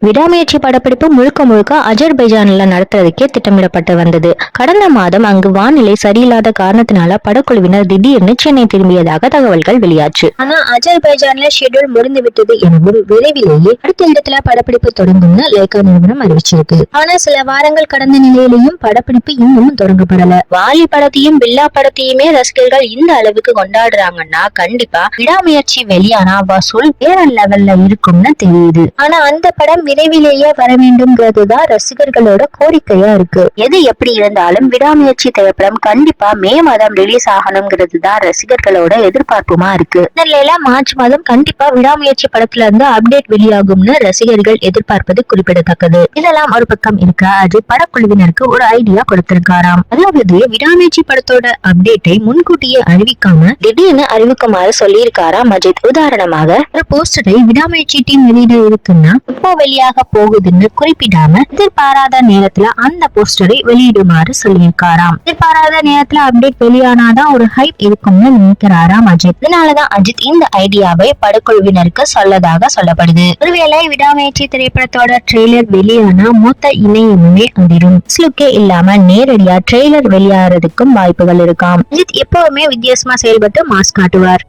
விடாமுயற்சி படப்பிடிப்பு முழுக்க முழுக்க அஜர்பைஜான்ல நடத்துறதுக்கே திட்டமிடப்பட்டு வந்தது. கடந்த மாதம் அங்கு வானிலை சரியில்லாத காரணத்தினால படக்குழுவினர் திடீர்னு சென்னை திரும்பியதாக தகவல்கள் வெளியாச்சு. ஆனா அஜர்பைஜான்ல ஷெட்யூல் முடிந்து விட்டது எனவும் விரைவிலேயே அடுத்த இடத்துல படப்பிடிப்பு தொடங்கும்னு லைகா நிறுவனம் அறிவிச்சிருக்கு. ஆனா சில வாரங்கள் கடந்த நிலையிலையும் படப்பிடிப்பு இன்னும் தொடங்கப்படல. வாலி படத்தையும் பில்லா படத்தையுமே ரசிகர்கள் இந்த அளவுக்கு கொண்டாடுறாங்கன்னா கண்டிப்பா விடாமுயற்சி வெளியானா வசூல் வேற லெவல்ல இருக்கும்னு தெரியுது. ஆனா அந்த படம் விரைவிலேயே வர வேண்டும்ங்கிறதுதான் ரசிகர்களோட கோரிக்கையா இருக்கு. எது எப்படி இருந்தாலும் விடாமுயற்சி திரைப்படம் கண்டிப்பா மே மாதம் ரிலீஸ் ஆகணுங்கிறது தான் ரசிகர்களோட எதிர்பார்ப்புமா இருக்கு. நிலையில மார்ச் மாதம் கண்டிப்பா விடாமுயற்சி படத்துல இருந்து அப்டேட் வெளியாகும்னு ரசிகர்கள் எதிர்பார்ப்பது குறிப்பிடத்தக்கது. இதெல்லாம் ஒரு பக்கம் இருக்க அது படக்குழுவினருக்கு ஒரு ஐடியா கொடுத்திருக்காராம். அதாவது விடாமுயற்சி படத்தோட அப்டேட்டை முன்கூட்டியே அறிவிக்காம திடீர்னு அறிவிக்குமாறு சொல்லியிருக்காராம் அஜித். உதாரணமாக ஒரு போஸ்டரை விடாமுயற்சி டீம் வெளியிட இருக்குன்னா இப்போ வெளியாக போகுதுன்னு குறிப்பிடாம எதிர்பாராத நேரத்துல அந்த போஸ்டரை வெளியிடுமாறு சொல்லியிருக்காராம். எதிர்பாராத நேரத்துல அப்டேட் வெளியானாதான் ஒரு ஹைப் இருக்கும்னு நினைக்கிறாராம் அஜித். இதனாலதான் அஜித் இந்த ஐடியாவை படக்குழுவினருக்கு சொல்லதாக சொல்லப்படுது. ஒருவேளை விடாமுயற்சி திரைப்படத்தோட ட்ரெய்லர் வெளியானா மொத்த இணையமுமே அதிரும். லுக்கே இல்லாம நேரடியா ட்ரெய்லர் வெளியாகிறதுக்கும் வாய்ப்புகள் இருக்காம். அஜித் எப்பவுமே வித்தியாசமா செயல்பட்டு மாஸ் காட்டுவார்.